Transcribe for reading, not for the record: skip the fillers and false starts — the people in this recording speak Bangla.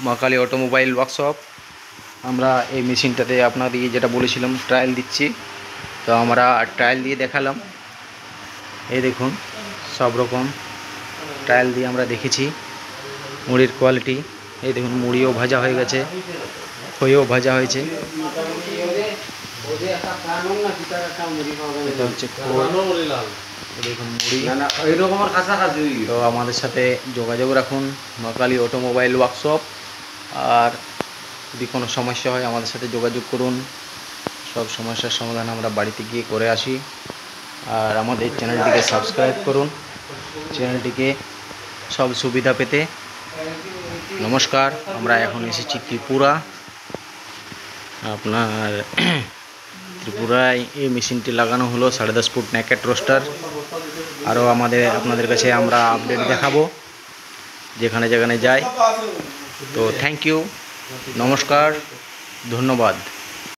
মা কালী অটোমোবাইল ওয়ার্কশপ। আমরা এই মেশিনটাতে আপনাদেরকে যেটা বলেছিলাম ট্রায়াল দিচ্ছি, তো আমরা ট্রায়াল দিয়ে দেখালাম। এই দেখুন সব রকম ট্রায়াল দিয়ে আমরা দেখেছি মুড়ির কোয়ালিটি। এই দেখুন মুড়িও ভাজা হয়ে গেছে, খইও ভাজা হয়েছে। এটা হচ্ছে দেখুন মুড়ি। তো আমাদের সাথে যোগাযোগ রাখুন মা কালী অটোমোবাইল ওয়ার্কশপ। আর যদি কোনো সমস্যা হয় আমাদের সাথে যোগাযোগ করুন, সব সমস্যার সমাধান আমরা বাড়িতে গিয়ে করে আসি। আর আমাদের চ্যানেলটিকে সাবস্ক্রাইব করুন, চ্যানেলটিকে সব সুবিধা পেতে। নমস্কার, আমরা এখন এসেছি ত্রিপুরা। আপনার ত্রিপুরায় এই মেশিনটি লাগানো হলো 10.5 ফুট নেকেট রোস্টার। আরও আপনাদের কাছে আমরা আপডেট দেখাবো যেখানে যেখানে যাই। তো থ্যাংক ইউ, নমস্কার, ধন্যবাদ।